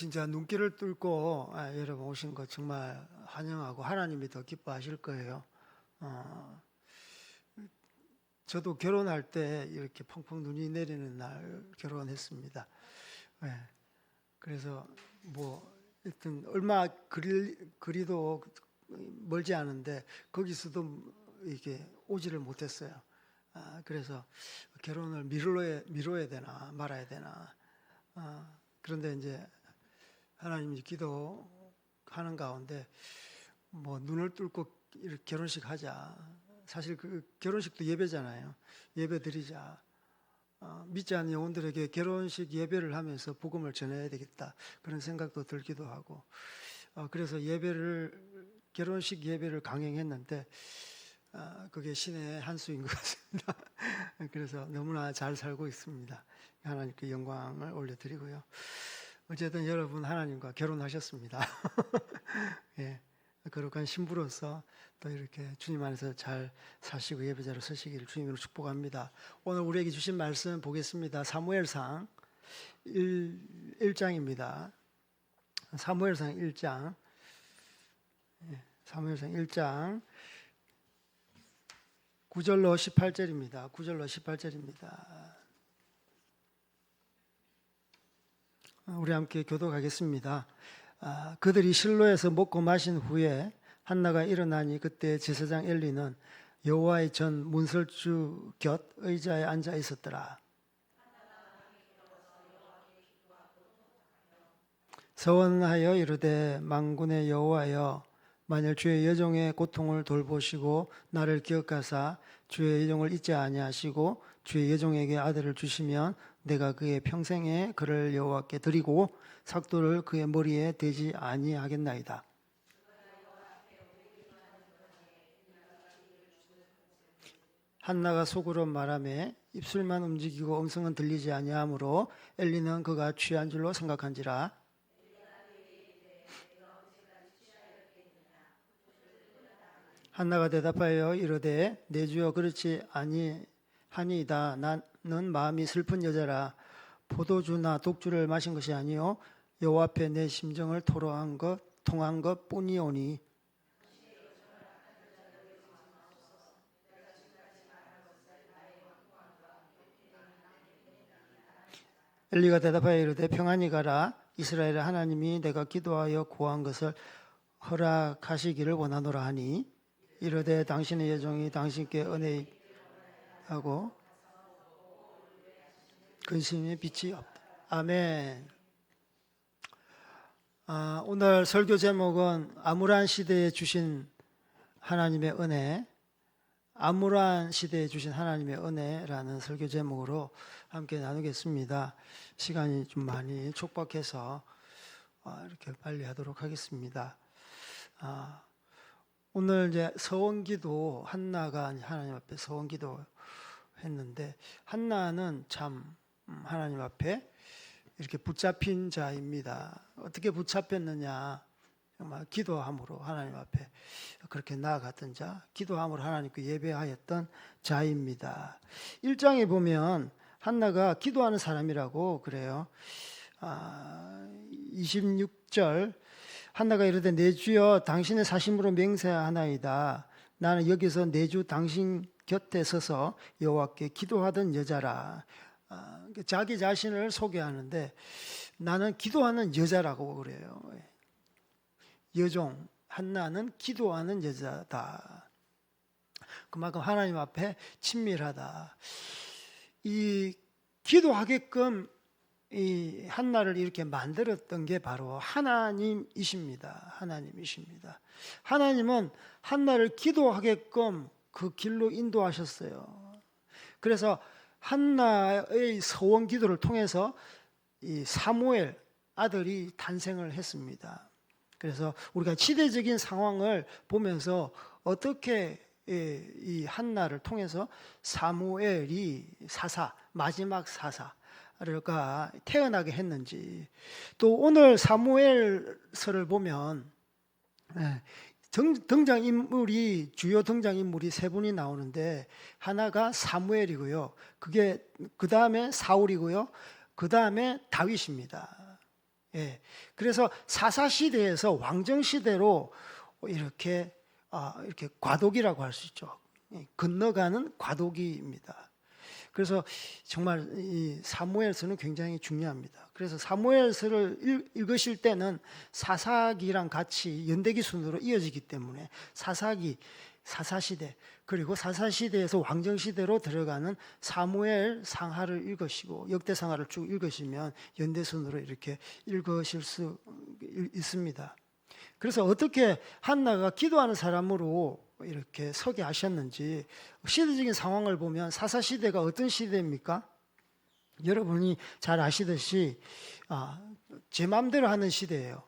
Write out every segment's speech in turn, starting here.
진짜 눈길을 뚫고 여러분 오신 거 정말 환영하고 하나님이 더 기뻐하실 거예요. 어, 저도 결혼할 때 이렇게 펑펑 눈이 내리는 날 결혼했습니다. 예, 그래서 뭐 하여튼 얼마 거리도 멀지 않은데 거기서도 이게 오지를 못했어요. 그래서 결혼을 미뤄야 되나 말아야 되나. 그런데 이제 하나님이 기도하는 가운데 뭐 눈을 뚫고 이렇게 결혼식 하자. 사실 그 결혼식도 예배잖아요. 예배 드리자. 믿지 않는 영혼들에게 결혼식 예배를 하면서 복음을 전해야 되겠다. 그런 생각도 들기도 하고. 그래서 결혼식 예배를 강행했는데 그게 신의 한 수인 것 같습니다. 그래서 너무나 잘 살고 있습니다. 하나님께 영광을 올려드리고요. 어쨌든 여러분 하나님과 결혼하셨습니다. 예, 거룩한 신부로서 또 이렇게 주님 안에서 잘 사시고 예배자로 서시기를 주님으로 축복합니다. 오늘 우리에게 주신 말씀 보겠습니다. 사무엘상 1장입니다. 사무엘상 1장. 사무엘상 1장 9절로 18절입니다. 9절로 18절입니다. 우리 함께 교독하겠습니다. 그들이 실로에서 먹고 마신 후에 한나가 일어나니 그때 제사장 엘리는 여호와의 전 문설주 곁 의자에 앉아 있었더라. 서원하여 이르되 만군의 여호와여, 만일 주의 여종의 고통을 돌보시고 나를 기억하사 주의 여종을 잊지 아니하시고 주의 여종에게 아들을 주시면 내가 그의 평생에 그를 여호와께 드리고 삭도를 그의 머리에 대지 아니하겠나이다. 한나가 속으로 말하매 입술만 움직이고 음성은 들리지 아니하므로 엘리는 그가 취한 줄로 생각한지라. 한나가 대답하여 이르되 내 주여 그렇지 아니하니이다. 나는 마음이 슬픈 여자라. 포도주나 독주를 마신 것이 아니요 여호와 앞에 내 심정을 통한 것 뿐이오니. 엘리가 대답하여 이르되 평안히 가라. 이스라엘의 하나님이 내가 기도하여 구한 것을 허락하시기를 원하노라 하니 이르되 당신의 여종이 당신께 은혜하고 근심의 빛이 없다. 아멘. 오늘 설교 제목은 암울한 시대에 주신 하나님의 은혜, 암울한 시대에 주신 하나님의 은혜라는 설교 제목으로 함께 나누겠습니다. 시간이 좀 많이 촉박해서 이렇게 빨리 하도록 하겠습니다. 오늘 이제 서원기도, 한나가 하나님 앞에 서원기도 했는데, 한나는 참 하나님 앞에 이렇게 붙잡힌 자입니다. 어떻게 붙잡혔느냐? 정말 기도함으로 하나님 앞에 그렇게 나아갔던 자, 기도함으로 하나님께 예배하였던 자입니다. 1장에 보면 한나가 기도하는 사람이라고 그래요. 26절 한나가 이르되 내 주여 당신의 사심으로 맹세하나이다. 나는 여기서 내 주 당신 곁에 서서 여호와께 기도하던 여자라. 자기 자신을 소개하는데 나는 기도하는 여자라고 그래요. 여종 한나는 기도하는 여자다. 그만큼 하나님 앞에 친밀하다. 이 기도하게끔 이 한나를 이렇게 만들었던 게 바로 하나님이십니다. 하나님이십니다. 하나님은 한나를 기도하게끔 그 길로 인도하셨어요. 그래서 한나의 서원 기도를 통해서 이 사무엘 아들이 탄생을 했습니다. 그래서 우리가 시대적인 상황을 보면서 어떻게 이 한나를 통해서 사무엘이 마지막 사사가 태어나게 했는지, 또 오늘 사무엘서를 보면 주요 등장인물이 세 분이 나오는데 하나가 사무엘이고요. 그 다음에 사울이고요. 그 다음에 다윗입니다. 예. 그래서 사사 시대에서 왕정 시대로 이렇게 이렇게 과도기라고 할 수 있죠. 예, 건너가는 과도기입니다. 그래서 정말 이 사무엘서는 굉장히 중요합니다. 그래서 사무엘서를 읽으실 때는 사사기랑 같이 연대기 순으로 이어지기 때문에 사사기, 사사시대, 그리고 사사시대에서 왕정시대로 들어가는 사무엘 상하를 읽으시고 역대상하를 쭉 읽으시면 연대순으로 이렇게 읽으실 수 있습니다. 그래서 어떻게 한나가 기도하는 사람으로 이렇게 서게 하셨는지 시대적인 상황을 보면 사사시대가 어떤 시대입니까? 여러분이 잘 아시듯이 제 마음대로 하는 시대예요.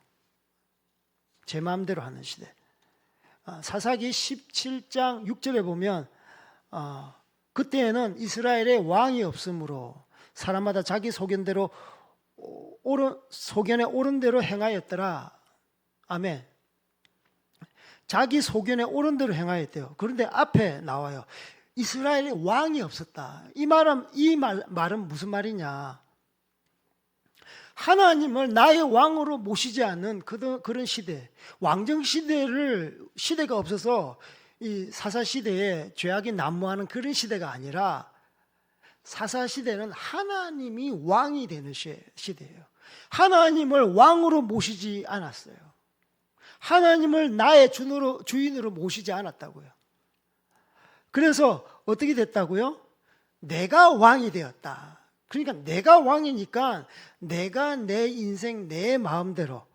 제 마음대로 하는 시대. 사사기 17장 6절에 보면 그때에는 이스라엘에 왕이 없으므로 사람마다 자기 소견대로 소견에 옳은 대로 행하였더라. 아멘. 자기 소견에 옳은 대로 행하였대요. 그런데 앞에 나와요. 이스라엘에 왕이 없었다. 이 말은 무슨 말이냐? 하나님을 나의 왕으로 모시지 않는 그런 시대, 왕정 시대가 없어서 이 사사 시대에 죄악이 난무하는 그런 시대가 아니라 사사 시대는 하나님이 왕이 되는 시대예요. 하나님을 왕으로 모시지 않았어요. 하나님을 나의 주인으로 모시지 않았다고요. 그래서 어떻게 됐다고요? 내가 왕이 되었다. 그러니까 내가 왕이니까 내가 내 인생 내 마음대로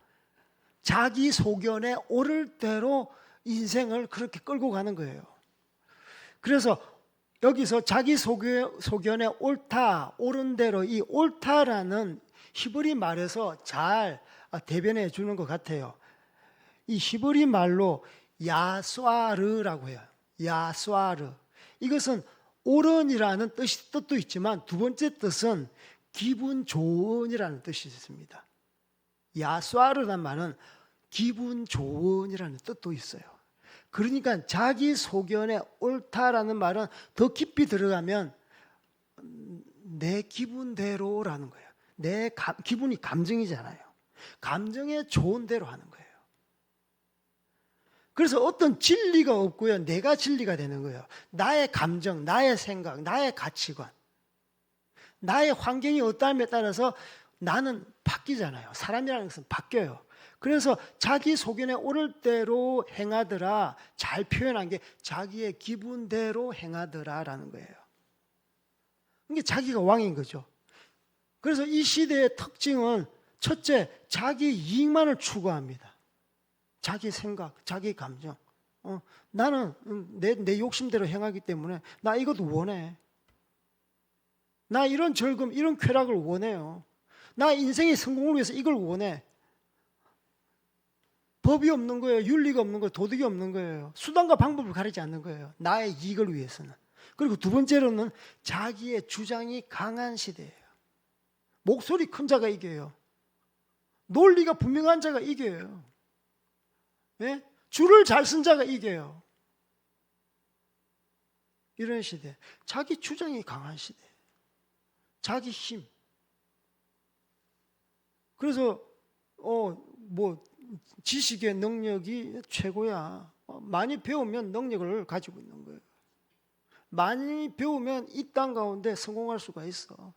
자기 소견에 오를 대로 인생을 그렇게 끌고 가는 거예요. 그래서 여기서 자기 소견에 옳다, 옳은 대로 이 옳다라는 히브리 말에서 잘 대변해 주는 것 같아요. 이 히브리 말로 야스와르라고 해요. 야스와르. 이것은 옳은이라는 뜻도 있지만 두 번째 뜻은 기분 좋은이라는 뜻이 있습니다. 야스와르란 말은 기분 좋은이라는 뜻도 있어요. 그러니까 자기 소견에 옳다라는 말은 더 깊이 들어가면 내 기분대로라는 거예요. 내 기분이 감정이잖아요. 감정에 좋은 대로 하는 거예요. 그래서 어떤 진리가 없고요. 내가 진리가 되는 거예요. 나의 감정, 나의 생각, 나의 가치관, 나의 환경이 어떠함에 따라서 나는 바뀌잖아요. 사람이라는 것은 바뀌어요. 그래서 자기 소견에 오를 대로 행하더라. 잘 표현한 게 자기의 기분대로 행하더라라는 거예요. 이게 자기가 왕인 거죠. 그래서 이 시대의 특징은 첫째, 자기 이익만을 추구합니다. 자기 생각, 자기 감정. 나는 내 욕심대로 행하기 때문에 나 이것도 원해. 나 이런 즐거움, 이런 쾌락을 원해요. 나 인생의 성공을 위해서 이걸 원해. 법이 없는 거예요. 윤리가 없는 거예요. 도덕이 없는 거예요. 수단과 방법을 가리지 않는 거예요. 나의 이익을 위해서는. 그리고 두 번째로는 자기의 주장이 강한 시대예요. 목소리 큰 자가 이겨요. 논리가 분명한 자가 이겨요. 예? 줄을 잘 쓴 자가 이겨요. 이런 시대. 자기 주장이 강한 시대. 자기 힘. 그래서 지식의 능력이 최고야. 많이 배우면 능력을 가지고 있는 거예요. 많이 배우면 이 땅 가운데 성공할 수가 있어.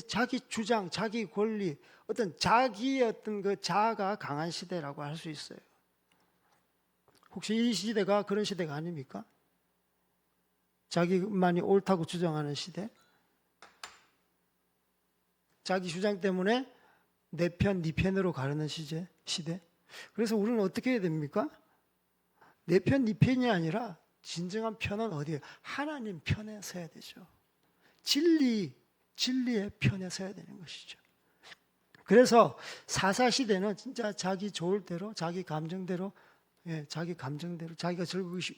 자기 주장, 자기 권리, 어떤 자기의 어떤 그 자아가 강한 시대라고 할 수 있어요. 혹시 이 시대가 그런 시대가 아닙니까? 자기만이 옳다고 주장하는 시대? 자기 주장 때문에 내 편, 네 편으로 가르는 시대? 그래서 우리는 어떻게 해야 됩니까? 내 편, 네 편이 아니라 진정한 편은 어디예요? 하나님 편에 서야 되죠. 진리의 편에 서야 되는 것이죠. 그래서 사사시대는 진짜 자기 좋을 대로, 자기 감정대로, 자기가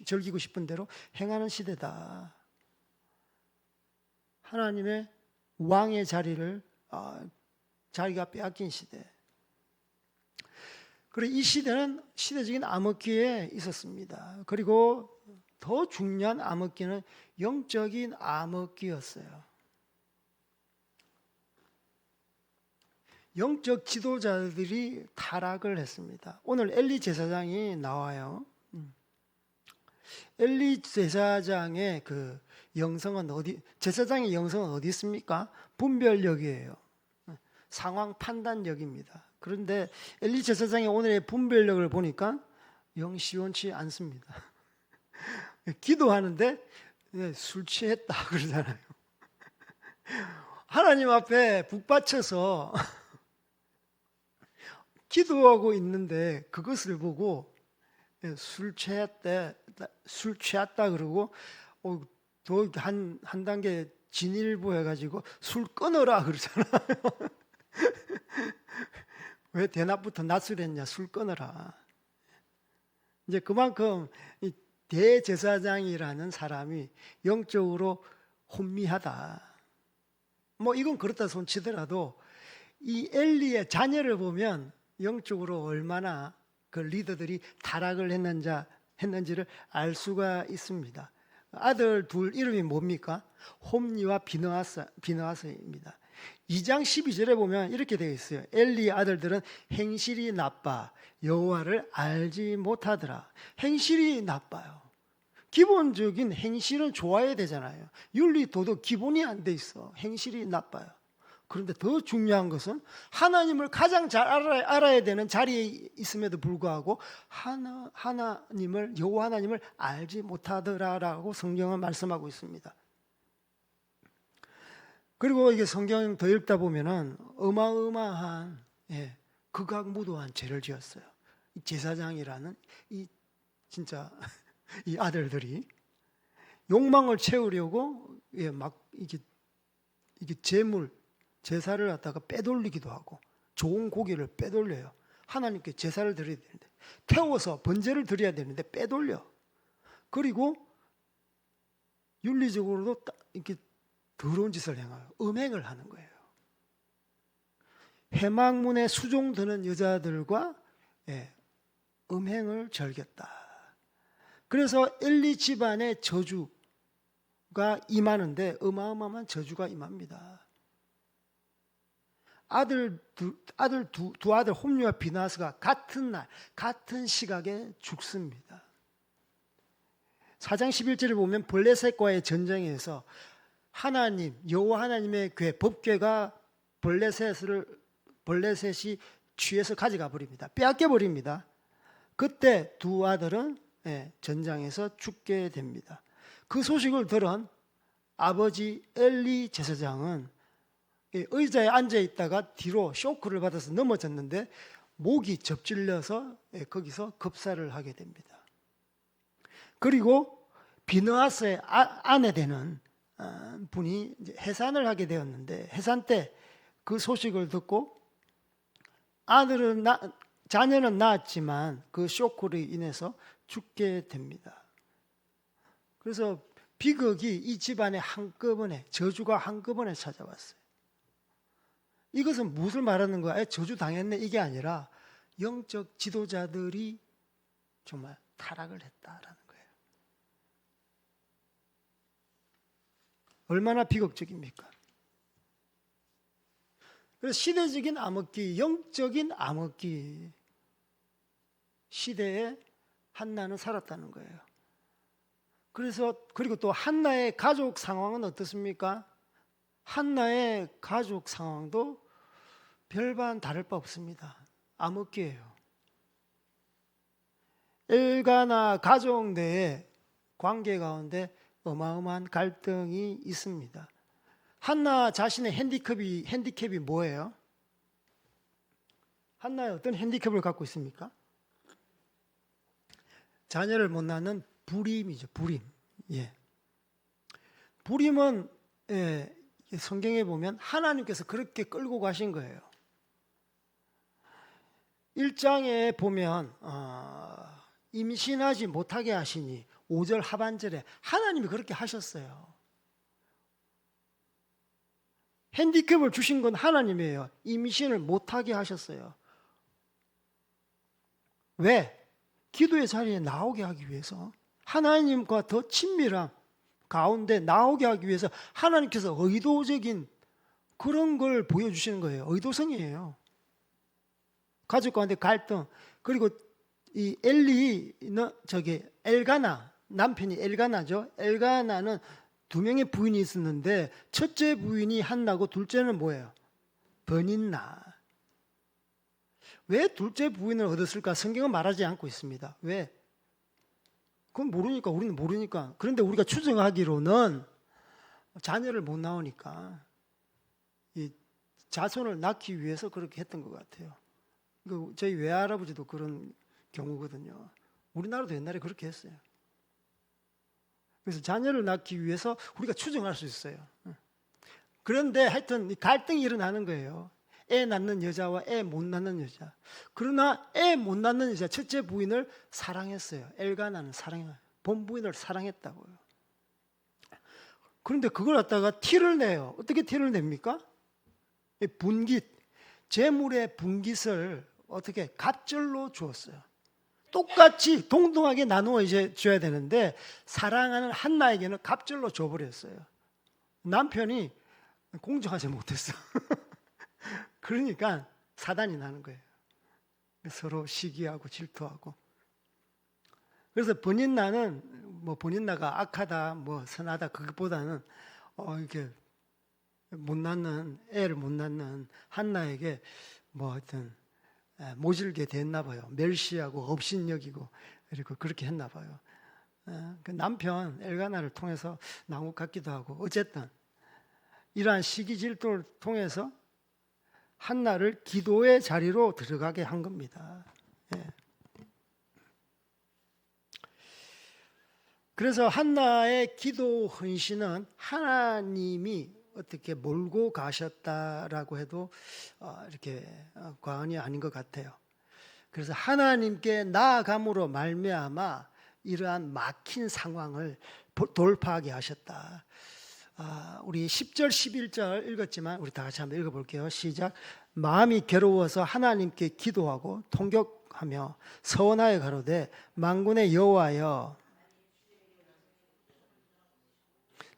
즐기고 싶은 대로 행하는 시대다. 하나님의 왕의 자리를 자기가 빼앗긴 시대. 그리고 이 시대는 시대적인 암흑기에 있었습니다. 그리고 더 중요한 암흑기는 영적인 암흑기였어요. 영적 지도자들이 타락을 했습니다. 오늘 엘리 제사장이 나와요. 엘리 제사장의 그 영성은 제사장의 영성은 어디 있습니까? 분별력이에요. 상황 판단력입니다. 그런데 엘리 제사장의 오늘의 분별력을 보니까 영 시원치 않습니다. 기도하는데 술 취했다 그러잖아요. 하나님 앞에 북받쳐서 기도하고 있는데 그것을 보고 술 취했다 그러고 더 한 단계 진일보 해가지고 술 끊어라 그러잖아요. 왜 대낮부터 낯을 했냐? 술 끊어라. 이제 그만큼 이 대제사장이라는 사람이 영적으로 혼미하다. 뭐 이건 그렇다 손치더라도 이 엘리의 자녀를 보면 영적으로 얼마나 그 리더들이 타락을 했는지를 알 수가 있습니다. 아들 둘 이름이 뭡니까? 홈니와 비느하스입니다. 2장 12절에 보면 이렇게 되어 있어요. 엘리의 아들들은 행실이 나빠 여호와를 알지 못하더라. 행실이 나빠요. 기본적인 행실은 좋아야 되잖아요. 윤리 도덕 기본이 안 돼 있어. 행실이 나빠요. 그런데 더 중요한 것은 하나님을 가장 잘 알아야 되는 자리에 있음에도 불구하고 여호와 하나님을 알지 못하더라라고 성경은 말씀하고 있습니다. 그리고 이게 성경 더 읽다 보면은 어마어마한 극악무도한 죄를 지었어요. 제사장이라는 진짜 이 아들들이 욕망을 채우려고 막 이게 제사를 갖다가 빼돌리기도 하고 좋은 고기를 빼돌려요. 하나님께 제사를 드려야 되는데 태워서 번제를 드려야 되는데 빼돌려. 그리고 윤리적으로도 이렇게 더러운 짓을 행해요. 음행을 하는 거예요. 회막문에 수종드는 여자들과 음행을 즐겼다. 그래서 엘리 집안의 저주가 임하는데 어마어마한 저주가 임합니다. 두 아들 홈리와 비나스가 같은 날 같은 시각에 죽습니다. 4장 11절을 보면 블레셋과의 전쟁에서 여호와 하나님의 법궤가 블레셋이 취해서 가져가 버립니다. 빼앗겨 버립니다. 그때 두 아들은 전장에서 죽게 됩니다. 그 소식을 들은 아버지 엘리 제사장은 의자에 앉아 있다가 뒤로 쇼크를 받아서 넘어졌는데 목이 접질려서 거기서 급사를 하게 됩니다. 그리고 비느하스의 아내 되는 분이 해산을 하게 되었는데 해산 때 그 소식을 듣고 자녀는 낳았지만 그 쇼크로 인해서 죽게 됩니다. 그래서 비극이 이 집안에 한꺼번에 저주가 한꺼번에 찾아왔어요. 이것은 무엇을 말하는 거야? 저주 당했네 이게 아니라 영적 지도자들이 정말 타락을 했다라는 거예요. 얼마나 비극적입니까? 그래서 시대적인 암흑기, 영적인 암흑기 시대에 한나는 살았다는 거예요. 그리고 또 한나의 가족 상황은 어떻습니까? 한나의 가족 상황도 별반 다를 바 없습니다. 암흑기예요. 일가나 가족 내의 관계 가운데 어마어마한 갈등이 있습니다. 한나 자신의 핸디캡이 뭐예요? 한나의 어떤 핸디캡을 갖고 있습니까? 자녀를 못 낳는 불임이죠. 불임. 불임은 성경에 보면 하나님께서 그렇게 끌고 가신 거예요. 1장에 보면 임신하지 못하게 하시니 5절 하반절에 하나님이 그렇게 하셨어요. 핸디캡을 주신 건 하나님이에요. 임신을 못하게 하셨어요. 왜? 기도의 자리에 나오게 하기 위해서, 하나님과 더 친밀한 가운데 나오게 하기 위해서 하나님께서 의도적인 그런 걸 보여주시는 거예요. 의도성이에요. 가족 가운데 갈등. 그리고 이 엘리는 엘가나, 남편이 엘가나죠. 엘가나는 두 명의 부인이 있었는데 첫째 부인이 한나고 둘째는 뭐예요? 버닌나. 왜 둘째 부인을 얻었을까? 성경은 말하지 않고 있습니다. 왜? 그건 모르니까, 우리는 모르니까. 그런데 우리가 추정하기로는 자녀를 못 낳으니까 이 자손을 낳기 위해서 그렇게 했던 것 같아요. 저희 외할아버지도 그런 경우거든요. 우리나라도 옛날에 그렇게 했어요. 그래서 자녀를 낳기 위해서 우리가 추정할 수 있어요. 그런데 하여튼 갈등이 일어나는 거예요. 애 낳는 여자와 애 못 낳는 여자. 그러나 애 못 낳는 여자 첫째 부인을 사랑했어요. 엘가나는 사랑해요. 본부인을 사랑했다고요. 그런데 그걸 갖다가 티를 내요. 어떻게 티를 냅니까? 분깃, 재물의 분깃을 어떻게 갑절로 주었어요. 똑같이 동등하게 나누어 이제 줘야 되는데 사랑하는 한나에게는 갑절로 줘버렸어요. 남편이 공정하지 못했어. 그러니까 사단이 나는 거예요. 서로 시기하고 질투하고. 그래서 버닌나는 버닌나가 악하다, 선하다 그것보다는 이렇게 애를 못 낳는 한나에게 하여튼 모질게 됐나 봐요. 멸시하고 업신여기고 그리고 그렇게 했나 봐요. 그 남편 엘가나를 통해서 나온 것 같기도 하고 어쨌든 이러한 시기 질투를 통해서 한나를 기도의 자리로 들어가게 한 겁니다. 예. 그래서 한나의 기도 헌신은 하나님이 어떻게 몰고 가셨다라고 해도 이렇게 과언이 아닌 것 같아요. 그래서 하나님께 나아감으로 말미암아 이러한 막힌 상황을 돌파하게 하셨다. 우리 10절 11절 읽었지만 우리 다 같이 한번 읽어볼게요. 시작. 마음이 괴로워서 하나님께 기도하고 통곡하며 서원하여 가로되 만군의 여호와여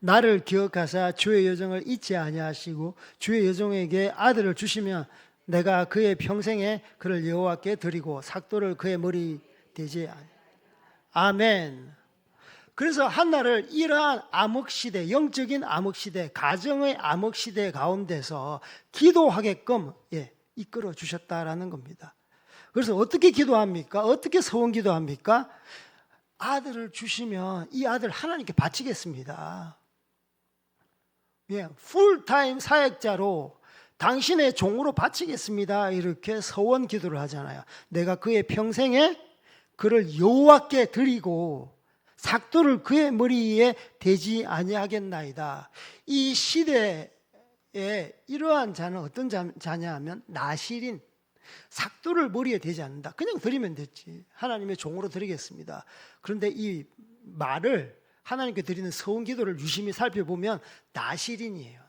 나를 기억하사 주의 여정을 잊지 아니하시고 주의 여종에게 아들을 주시면 내가 그의 평생에 그를 여호와께 드리고 삭도를 그의 머리 대지 아멘. 그래서 한나를 이러한 암흑시대, 영적인 암흑시대, 가정의 암흑시대 가운데서 기도하게끔 이끌어 주셨다라는 겁니다. 그래서 어떻게 기도합니까? 어떻게 서원 기도합니까? 아들을 주시면 이 아들 하나님께 바치겠습니다. 풀타임 사역자로 당신의 종으로 바치겠습니다. 이렇게 서원 기도를 하잖아요. 내가 그의 평생에 그를 여호와께 드리고 삭도를 그의 머리에 대지 아니하겠나이다. 이 시대에 이러한 자는 어떤 자냐 하면 나실인, 삭도를 머리에 대지 않는다. 그냥 드리면 됐지. 하나님의 종으로 드리겠습니다. 그런데 이 말을 하나님께 드리는 서원 기도를 유심히 살펴보면 나실인이에요.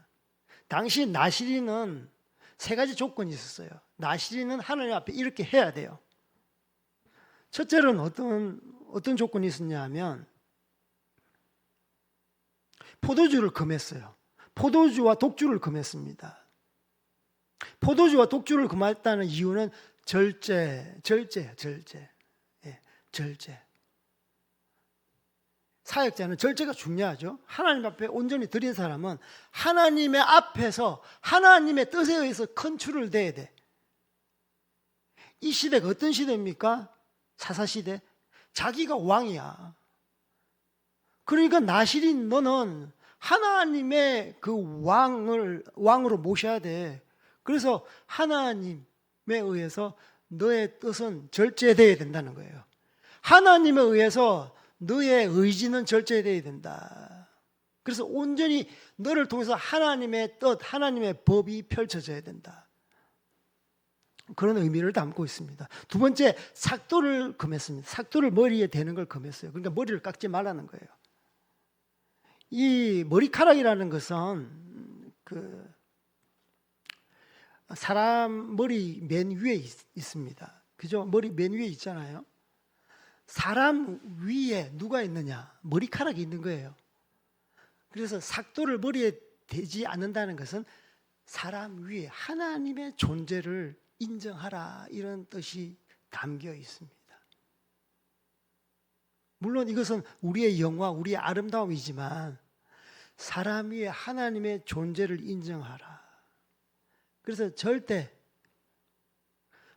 당시 나실인은 세 가지 조건이 있었어요. 나실인은 하나님 앞에 이렇게 해야 돼요. 첫째는 어떤 조건이 있었냐 하면 포도주를 금했어요. 포도주와 독주를 금했습니다. 포도주와 독주를 금했다는 이유는 절제예요. 절제. 사역자는 절제가 중요하죠. 하나님 앞에 온전히 드린 사람은 하나님의 앞에서 하나님의 뜻에 의해서 컨트롤 돼야 돼. 이 시대가 어떤 시대입니까? 사사시대. 자기가 왕이야. 그러니까 나실인 너는 하나님의 그 왕으로 모셔야 돼. 그래서 하나님에 의해서 너의 뜻은 절제되어야 된다는 거예요. 하나님에 의해서 너의 의지는 절제되어야 된다. 그래서 온전히 너를 통해서 하나님의 뜻, 하나님의 법이 펼쳐져야 된다. 그런 의미를 담고 있습니다. 두 번째, 삭도를 금했습니다. 삭도를 머리에 대는 걸 금했어요. 그러니까 머리를 깎지 말라는 거예요. 이 머리카락이라는 것은 그 사람 머리 맨 위에 있습니다. 그죠? 머리 맨 위에 있잖아요. 사람 위에 누가 있느냐? 머리카락이 있는 거예요. 그래서 삭도를 머리에 대지 않는다는 것은 사람 위에 하나님의 존재를 인정하라, 이런 뜻이 담겨 있습니다. 물론 이것은 우리의 영화, 우리의 아름다움이지만 사람 위에 하나님의 존재를 인정하라. 그래서 절대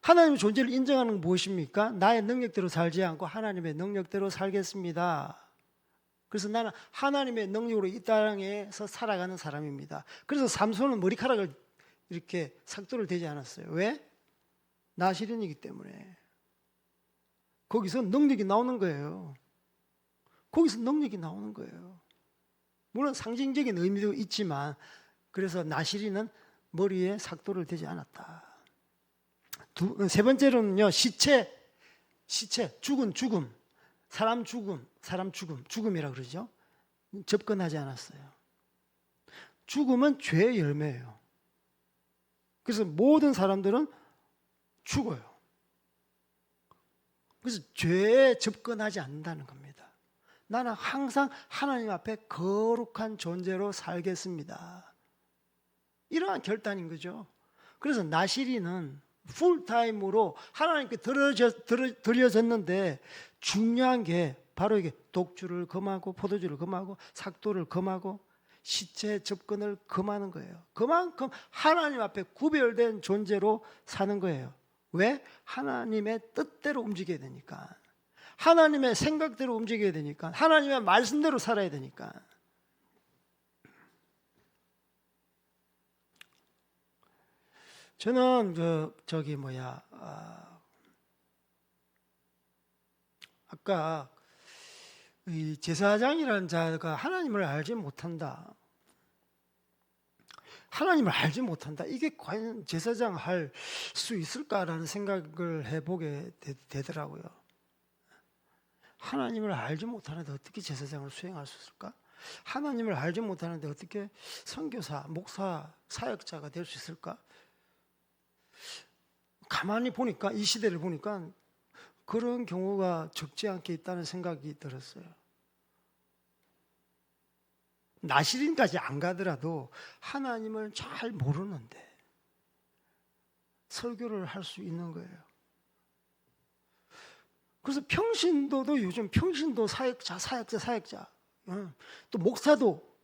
하나님의 존재를 인정하는 건 무엇입니까? 나의 능력대로 살지 않고 하나님의 능력대로 살겠습니다. 그래서 나는 하나님의 능력으로 이 땅에서 살아가는 사람입니다. 그래서 삼손은 머리카락을 이렇게 삭도를 대지 않았어요. 왜? 나실인이기 때문에. 거기서 능력이 나오는 거예요. 거기서 능력이 나오는 거예요. 물론 상징적인 의미도 있지만, 그래서 나실인은 머리에 삭도를 대지 않았다. 세 번째로는요, 시체, 죽음, 사람 죽음, 죽음이라 그러죠. 접근하지 않았어요. 죽음은 죄의 열매예요. 그래서 모든 사람들은 죽어요. 그래서 죄에 접근하지 않는다는 겁니다. 나는 항상 하나님 앞에 거룩한 존재로 살겠습니다. 이러한 결단인 거죠. 그래서 나실이는 풀타임으로 하나님께 드려졌는데 중요한 게 바로 이게 독주를 금하고 포도주를 금하고 삭도를 금하고 시체 접근을 금하는 거예요. 그만큼 하나님 앞에 구별된 존재로 사는 거예요. 왜? 하나님의 뜻대로 움직여야 되니까. 하나님의 생각대로 움직여야 되니까. 하나님의 말씀대로 살아야 되니까. 저는 아까 이 제사장이라는 자가 하나님을 알지 못한다. 하나님을 알지 못한다. 이게 과연 제사장 할 수 있을까라는 생각을 해보게 되더라고요. 하나님을 알지 못하는데 어떻게 제사장을 수행할 수 있을까? 하나님을 알지 못하는데 어떻게 선교사, 목사, 사역자가 될 수 있을까? 가만히 보니까, 이 시대를 보니까 그런 경우가 적지 않게 있다는 생각이 들었어요. 나실인까지 안 가더라도 하나님을 잘 모르는데 설교를 할 수 있는 거예요. 그래서 평신도도 요즘 평신도 사역자. 또 목사도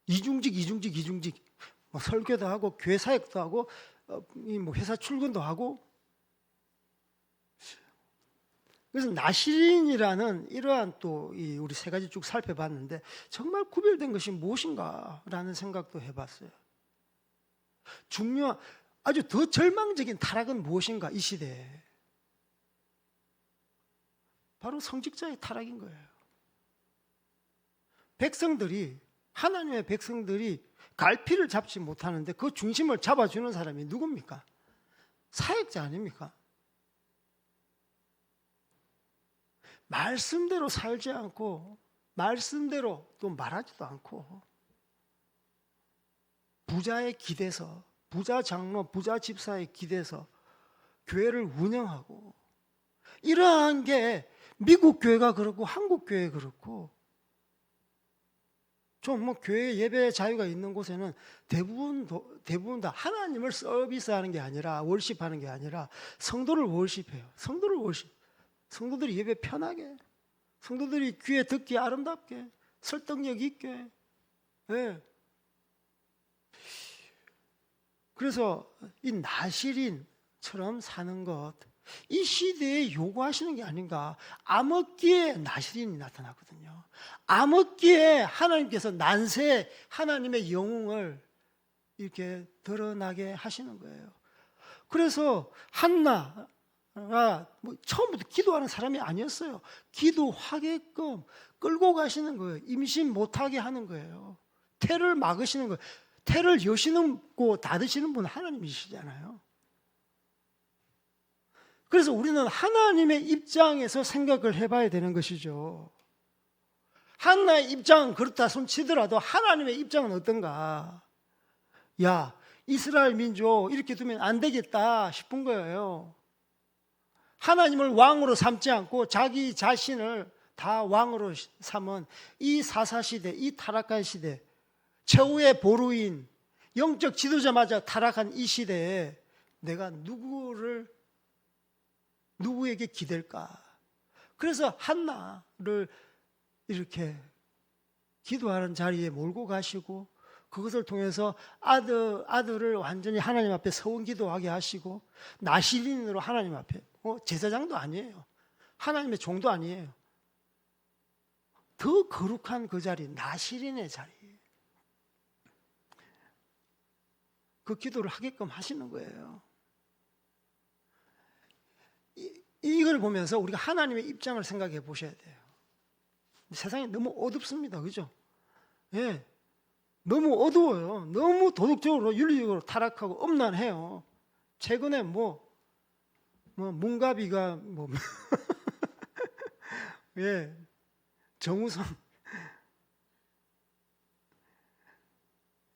이중직. 뭐 설교도 하고 교회 사역도 하고 뭐 회사 출근도 하고. 그래서 나실인이라는 이러한 또 우리 세 가지 쭉 살펴봤는데 정말 구별된 것이 무엇인가라는 생각도 해봤어요. 아주 더 절망적인 타락은 무엇인가, 이 시대에. 바로 성직자의 타락인 거예요. 하나님의 백성들이 갈피를 잡지 못하는데 그 중심을 잡아주는 사람이 누굽니까? 사역자 아닙니까? 말씀대로 살지 않고 말씀대로 또 말하지도 않고 부자의 기대서, 부자 장로, 부자 집사의 기대서 교회를 운영하고, 이러한 게 미국 교회가 그렇고 한국 교회 그렇고, 좀 뭐 교회 예배 자유가 있는 곳에는 대부분 다 하나님을 서비스하는 게 아니라, 월십하는 게 아니라 성도를 월십해요. 성도들이 예배 편하게, 성도들이 귀에 듣기 아름답게, 설득력 있게. 네. 그래서 이 나실인처럼 사는 것, 이 시대에 요구하시는 게 아닌가. 암흑기에 나실인이 나타나거든요. 암흑기에 하나님께서 난세 하나님의 영웅을 이렇게 드러나게 하시는 거예요. 그래서 한나가 처음부터 기도하는 사람이 아니었어요. 기도하게끔 끌고 가시는 거예요. 임신 못하게 하는 거예요. 태를 막으시는 거예요. 태를 여시고 닫으시는 분은 하나님이시잖아요. 그래서 우리는 하나님의 입장에서 생각을 해봐야 되는 것이죠. 한나의 입장은 그렇다 손치더라도 하나님의 입장은 어떤가? 야, 이스라엘 민족 이렇게 두면 안 되겠다 싶은 거예요. 하나님을 왕으로 삼지 않고 자기 자신을 다 왕으로 삼은 이 사사시대, 이 타락한 시대, 최후의 보루인, 영적 지도자마저 타락한 이 시대에 내가 누구에게 기댈까? 그래서 한나를 이렇게 기도하는 자리에 몰고 가시고, 그것을 통해서 아들을 완전히 하나님 앞에 서원 기도하게 하시고, 나시린으로 하나님 앞에, 제사장도 아니에요. 하나님의 종도 아니에요. 더 거룩한 그 자리, 나시린의 자리, 그 기도를 하게끔 하시는 거예요. 이걸 보면서 우리가 하나님의 입장을 생각해 보셔야 돼요. 세상이 너무 어둡습니다. 그죠? 예. 너무 어두워요. 너무 도덕적으로, 윤리적으로 타락하고 엄난해요. 최근에 문가비가 예. 정우성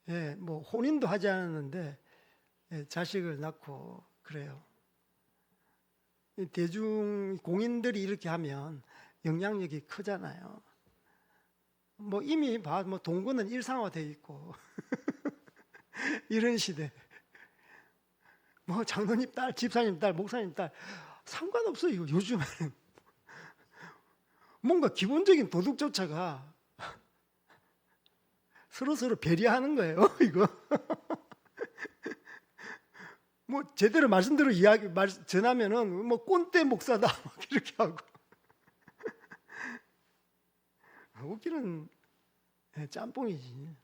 예, 혼인도 하지 않았는데 자식을 낳고 그래요. 대중 공인들이 이렇게 하면 영향력이 크잖아요. 이미 동거는 일상화되어 있고 이런 시대. 장로님 딸, 집사님 딸, 목사님 딸 상관없어요. 이거 요즘에는 뭔가 기본적인 도덕조차가 서로 배려하는 거예요. 이거 제대로 말씀대로 전하면은 꼰대 목사다 이렇게 하고 웃기는 짬뽕이지.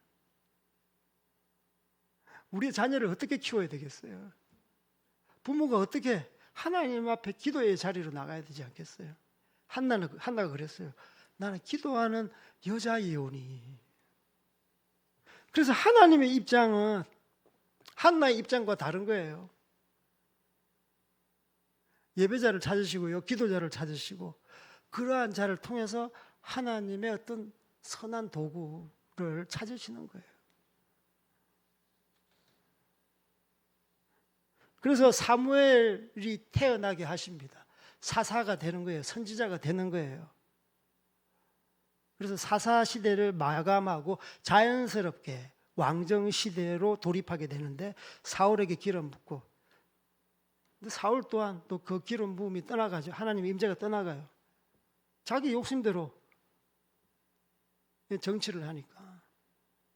우리의 자녀를 어떻게 키워야 되겠어요? 부모가 어떻게 하나님 앞에 기도의 자리로 나가야 되지 않겠어요? 한나가 그랬어요. 나는 기도하는 여자이오니. 그래서 하나님의 입장은 한나의 입장과 다른 거예요. 예배자를 찾으시고요, 기도자를 찾으시고, 그러한 자를 통해서 하나님의 어떤 선한 도구를 찾으시는 거예요. 그래서 사무엘이 태어나게 하십니다. 사사가 되는 거예요. 선지자가 되는 거예요. 그래서 사사 시대를 마감하고 자연스럽게 왕정 시대로 돌입하게 되는데, 사울에게 기름 붓고, 근데 사울 또한 또 그 기름 부음이 떠나가죠. 하나님의 임재가 떠나가요. 자기 욕심대로 정치를 하니까.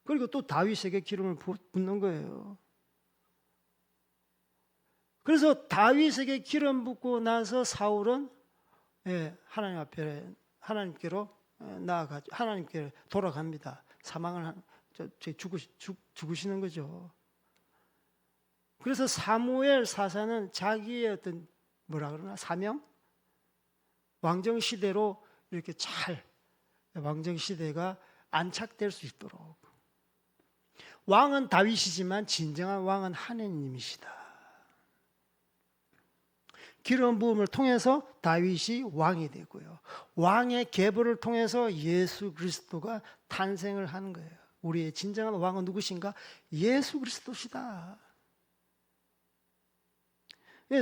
그리고 또 다윗에게 기름을 붓는 거예요. 그래서 다윗에게 기름 붓고 나서 사울은 하나님 앞에, 하나님께로 나아가죠. 하나님께 돌아갑니다. 사망을 죽으시는 거죠. 그래서 사무엘 사사는 자기의 어떤 사명? 왕정 시대로 이렇게 잘 왕정 시대가 안착될 수 있도록. 왕은 다윗이지만 진정한 왕은 하나님이시다. 기름 부음을 통해서 다윗이 왕이 되고요, 왕의 계보를 통해서 예수 그리스도가 탄생을 하는 거예요. 우리의 진정한 왕은 누구신가? 예수 그리스도시다.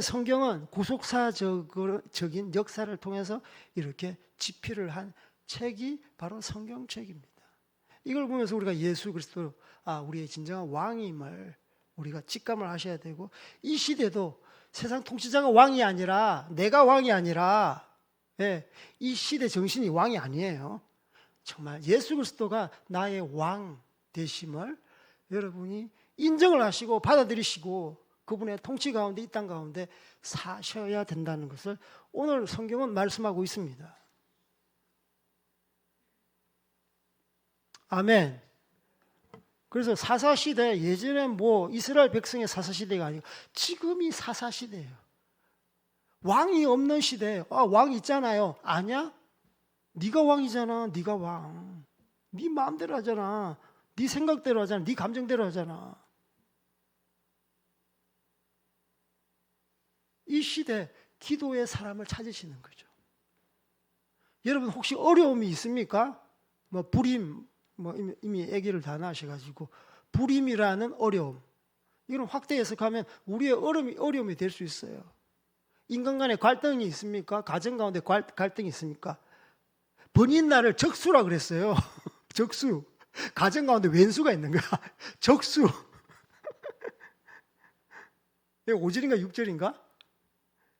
성경은 구속사적인 역사를 통해서 이렇게 집필을 한 책이 바로 성경책입니다. 이걸 보면서 우리가 예수 그리스도, 우리의 진정한 왕임을 우리가 직감을 하셔야 되고, 이 시대도 세상 통치자가 왕이 아니라, 내가 왕이 아니라, 이 시대 정신이 왕이 아니에요. 정말 예수 그리스도가 나의 왕 되심을 여러분이 인정을 하시고 받아들이시고 그분의 통치 가운데, 이 땅 가운데 사셔야 된다는 것을 오늘 성경은 말씀하고 있습니다. 아멘. 그래서 사사시대, 예전에 이스라엘 백성의 사사시대가 아니고 지금이 사사시대예요. 왕이 없는 시대. 왕 있잖아요. 아니야? 네가 왕이잖아. 네가 왕. 네 마음대로 하잖아. 네 생각대로 하잖아. 네 감정대로 하잖아. 이 시대 기도의 사람을 찾으시는 거죠. 여러분 혹시 어려움이 있습니까? 불임, 이미 아기를 다 낳으셔가지고 불임이라는 어려움, 이런 확대 해석하면 우리의 어려움이 될 수 있어요. 인간 간에 갈등이 있습니까? 가정 가운데 갈등이 있습니까? 번인날을 적수라 그랬어요. 적수. 가정 가운데 왼수가 있는 거야. 적수. 5절인가 6절인가?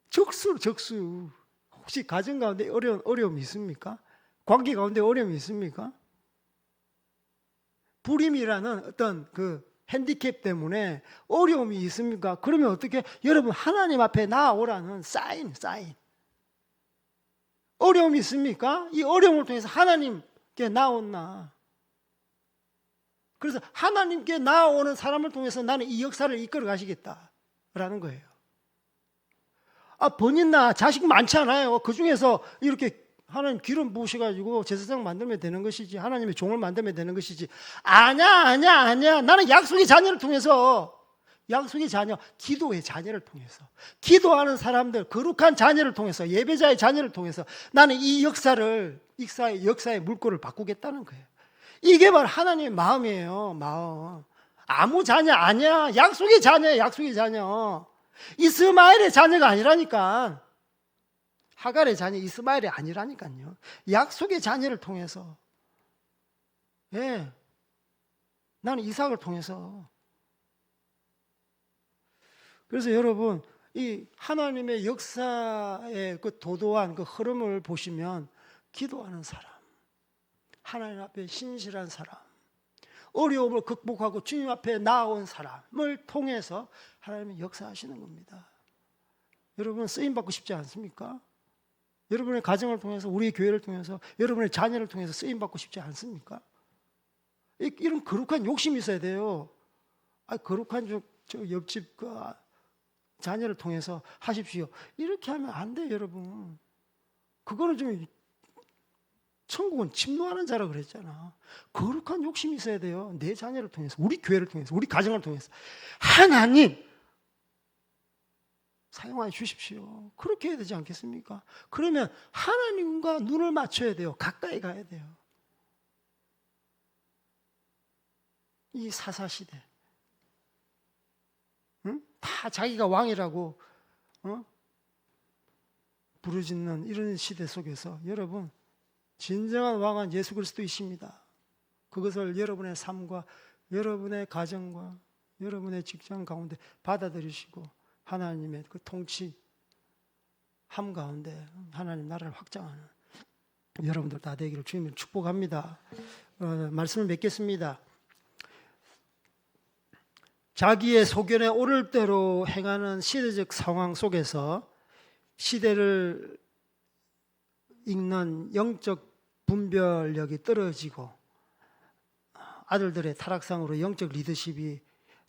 적수. 혹시 가정 가운데 어려움이 있습니까? 관계 가운데 어려움이 있습니까? 불임이라는 어떤 그 핸디캡 때문에 어려움이 있습니까? 그러면 어떻게? 여러분, 하나님 앞에 나아오라는 사인. 어려움이 있습니까? 이 어려움을 통해서 하나님께 나아온나? 그래서 하나님께 나아오는 사람을 통해서 나는 이 역사를 이끌어 가시겠다라는 거예요. 번인나 자식 많지 않아요. 그 중에서 이렇게 하나님 기름 부으셔가지고 제사장 만들면 되는 것이지, 하나님의 종을 만들면 되는 것이지. 아니야. 나는 약속의 자녀를 통해서, 약속의 자녀, 기도의 자녀를 통해서, 기도하는 사람들, 거룩한 자녀를 통해서, 예배자의 자녀를 통해서 나는 이 역사의 물꼬를 바꾸겠다는 거예요. 이게 바로 하나님의 마음이에요. 마음. 아무 자녀 아니야. 약속의 자녀예요. 약속의 자녀. 이스마엘의 자녀가 아니라니까. 하갈의 자녀 이스마엘이 아니라니까요. 약속의 자녀를 통해서. 나는 이삭을 통해서. 그래서 여러분, 이 하나님의 역사의 그 도도한 그 흐름을 보시면, 기도하는 사람, 하나님 앞에 신실한 사람, 어려움을 극복하고 주님 앞에 나아온 사람을 통해서 하나님이 역사하시는 겁니다. 여러분, 쓰임받고 싶지 않습니까? 여러분의 가정을 통해서, 우리 교회를 통해서, 여러분의 자녀를 통해서 쓰임받고 싶지 않습니까? 이런 거룩한 욕심이 있어야 돼요. 거룩한 저 옆집 그 자녀를 통해서 하십시오. 이렇게 하면 안 돼요, 여러분. 그거는 좀, 천국은 침노하는 자라 그랬잖아. 거룩한 욕심이 있어야 돼요. 내 자녀를 통해서, 우리 교회를 통해서, 우리 가정을 통해서. 하나님 사용하여 주십시오. 그렇게 해야 되지 않겠습니까? 그러면 하나님과 눈을 맞춰야 돼요. 가까이 가야 돼요. 이 사사시대, 다 자기가 왕이라고 부르짖는 이런 시대 속에서 여러분, 진정한 왕은 예수 그리스도이십니다. 그것을 여러분의 삶과 여러분의 가정과 여러분의 직장 가운데 받아들이시고 하나님의 그 통치 함 가운데 하나님 나라를 확장하는 여러분들 다 되기를 주님을 축복합니다. 말씀을 맺겠습니다. 자기의 소견에 오를 대로 행하는 시대적 상황 속에서 시대를 읽는 영적 분별력이 떨어지고 아들들의 타락상으로 영적 리더십이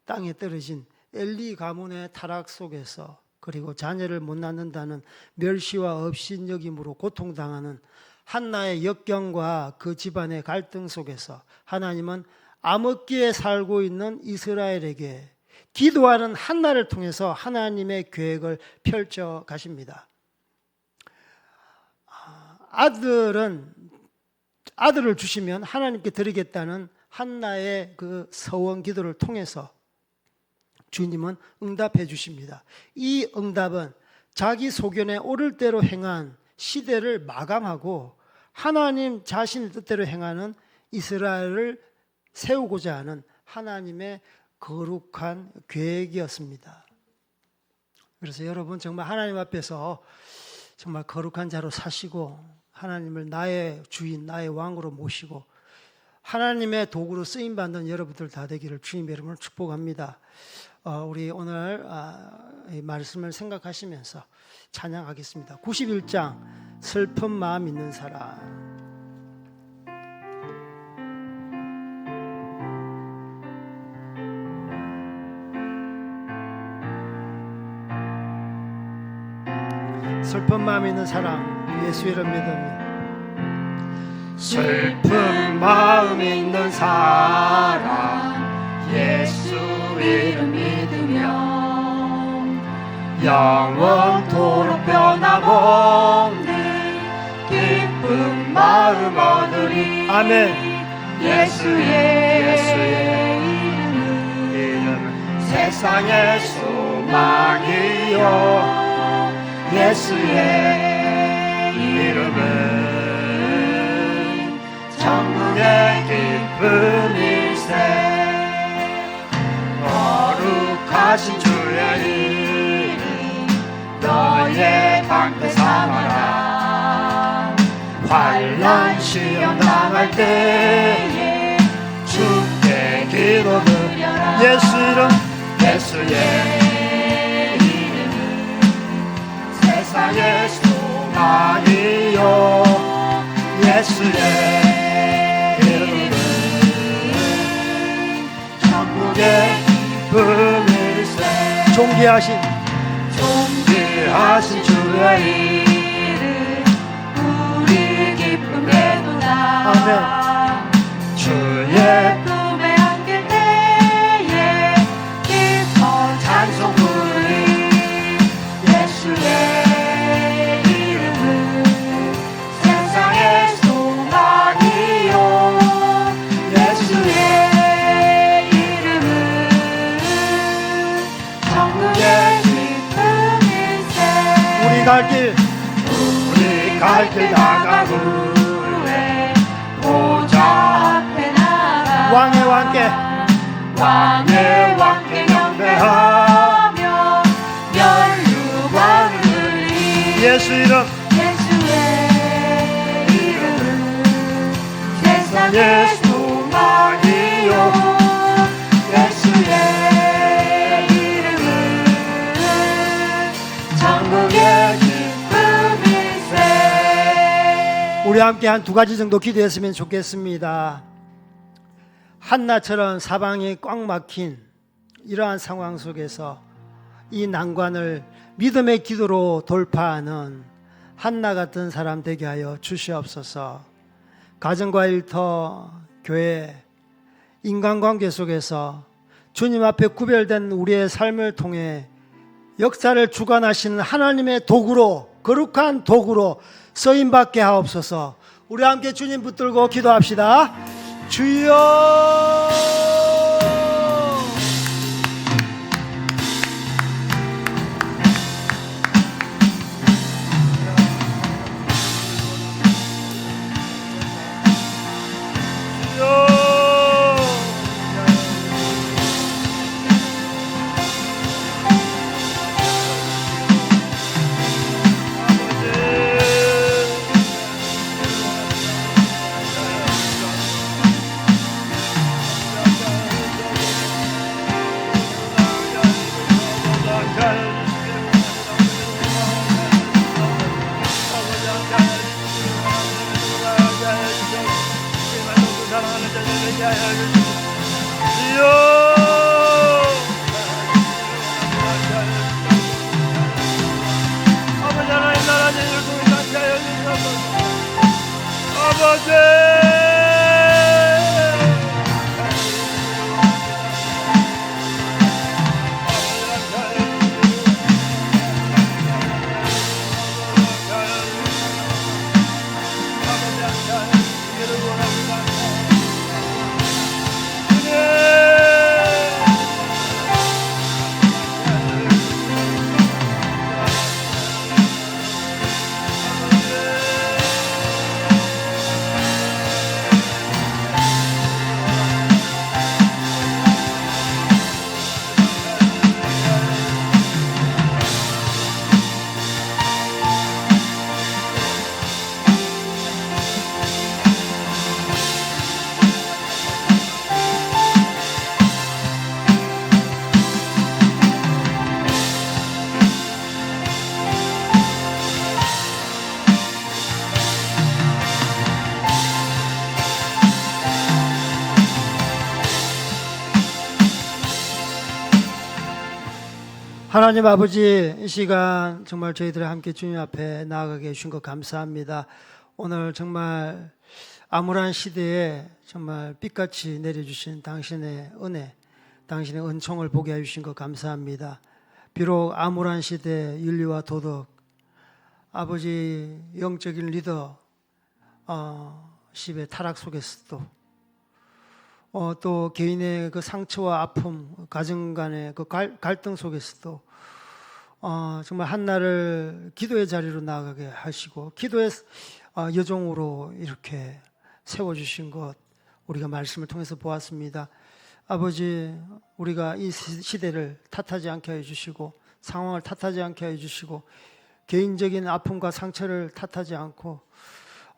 땅에 떨어진 엘리 가문의 타락 속에서, 그리고 자녀를 못 낳는다는 멸시와 업신여김으로 고통당하는 한나의 역경과 그 집안의 갈등 속에서 하나님은 암흑기에 살고 있는 이스라엘에게 기도하는 한나를 통해서 하나님의 계획을 펼쳐 가십니다. 아들을 주시면 하나님께 드리겠다는 한나의 그 서원 기도를 통해서 주님은 응답해 주십니다. 이 응답은 자기 소견에 오를 대로 행한 시대를 마감하고 하나님 자신의 뜻대로 행하는 이스라엘을 세우고자 하는 하나님의 거룩한 계획이었습니다. 그래서 여러분, 정말 하나님 앞에서 정말 거룩한 자로 사시고 하나님을 나의 주인, 나의 왕으로 모시고 하나님의 도구로 쓰임받는 여러분들 다 되기를 주님의 이름으로 축복합니다. 우리 오늘 이 말씀을 생각하시면서 찬양하겠습니다. 91장 슬픈 마음 있는 사람. 슬픈 마음 있는 사람, 예수 이름 믿으며. 슬픈 마음 있는 사람, 예수 이름 믿으며 영원토록 변함없는 기쁜 마음 얻으리. 아멘. 예수의 이름은 세상의 소망이요, 예수의 이름은 천국의 기쁨일세. 거룩하신 주의 이름 환난 시험 당할 때에 주께 기도드려라. 예수 이름 예수의 이름은 세상의 소망이요 예수의 이름은 천국의 기쁨일세. 존귀하신 주의 이름 우리 기쁨 되도다. 아멘. 주의 꿈에 안길 때에 기뻐 찬송 부르리. 예수의 이름은 세상의 소망이요 예수의 이름은 천국의 기쁨일세. 우리 갈 길 나가고 후에 보좌 앞에 나가 왕의 왕께 경배하며 멸류관을 흘리. 예수 이름 예수의 이름은 세상의 소망이요 예수의 이름은 천국의 기쁨일세. 우리 함께 한 두 가지 정도 기도했으면 좋겠습니다. 한나처럼 사방이 꽉 막힌 이러한 상황 속에서 이 난관을 믿음의 기도로 돌파하는 한나 같은 사람 되게 하여 주시옵소서. 가정과 일터, 교회, 인간관계 속에서 주님 앞에 구별된 우리의 삶을 통해 역사를 주관하시는 하나님의 도구로, 거룩한 도구로 쓰임받게 하옵소서. 우리 함께 주님 붙들고 기도합시다. 주여, 하나님 아버지, 이 시간 정말 저희들이 함께 주님 앞에 나아가게 해주신 것 감사합니다. 오늘 정말 암울한 시대에 정말 빛같이 내려주신 당신의 은혜, 당신의 은총을 보게 해주신 것 감사합니다. 비록 암울한 시대, 윤리와 도덕, 아버지 영적인 리더 십의 타락 속에서도 또 개인의 그 상처와 아픔, 가정 간의 그 갈등 속에서도 정말 한나를 기도의 자리로 나아가게 하시고 기도의 여종으로 이렇게 세워주신 것 우리가 말씀을 통해서 보았습니다. 아버지, 우리가 이 시대를 탓하지 않게 해주시고 상황을 탓하지 않게 해주시고 개인적인 아픔과 상처를 탓하지 않고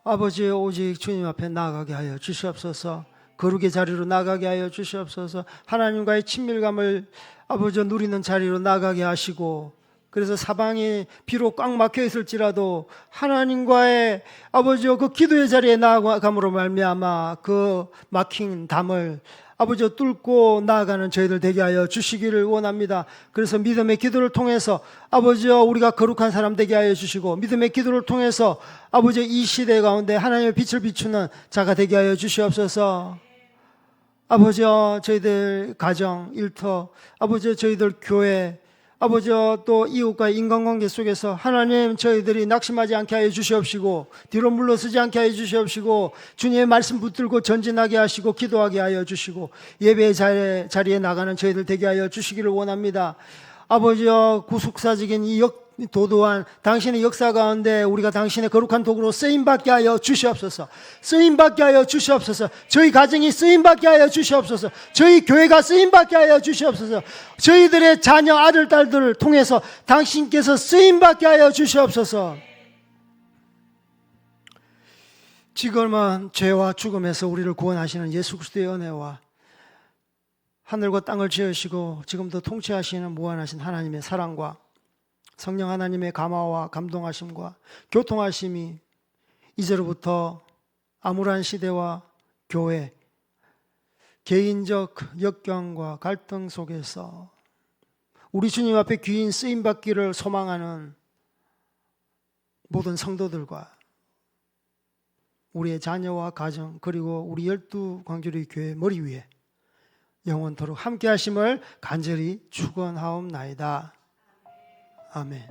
아버지 오직 주님 앞에 나아가게 하여 주시옵소서. 거룩의 자리로 나가게 하여 주시옵소서. 하나님과의 친밀감을 아버지 누리는 자리로 나가게 하시고, 그래서 사방이 비록 꽉 막혀 있을지라도 하나님과의 아버지 그 기도의 자리에 나아감으로 말미암아 그 막힌 담을 아버지 뚫고 나아가는 저희들 되게 하여 주시기를 원합니다. 그래서 믿음의 기도를 통해서 아버지 우리가 거룩한 사람 되게 하여 주시고, 믿음의 기도를 통해서 아버지 이 시대 가운데 하나님의 빛을 비추는 자가 되게 하여 주시옵소서. 아버지 저희들 가정, 일터, 아버지 저희들 교회, 아버지 또 이웃과의 인간관계 속에서 하나님 저희들이 낙심하지 않게 하여 주시옵시고, 뒤로 물러서지 않게 하여 주시옵시고, 주님의 말씀 붙들고 전진하게 하시고 기도하게 하여 주시고, 예배의 자리에 나가는 저희들 되게 하여 주시기를 원합니다. 아버지 구속사적인 이 도도한 당신의 역사 가운데 우리가 당신의 거룩한 도구로 쓰임받게 하여 주시옵소서. 쓰임받게 하여 주시옵소서. 저희 가정이 쓰임받게 하여 주시옵소서. 저희 교회가 쓰임받게 하여 주시옵소서. 저희들의 자녀 아들 딸들을 통해서 당신께서 쓰임받게 하여 주시옵소서. 지금은 죄와 죽음에서 우리를 구원하시는 예수 그리스도의 은혜와 하늘과 땅을 지으시고 지금도 통치하시는 무한하신 하나님의 사랑과 성령 하나님의 감화와 감동하심과 교통하심이 이제로부터 암울한 시대와 교회, 개인적 역경과 갈등 속에서 우리 주님 앞에 귀인 쓰임받기를 소망하는 모든 성도들과 우리의 자녀와 가정, 그리고 우리 12광주리 교회 머리 위에 영원토록 함께 하심을 간절히 축원하옵나이다. 아멘.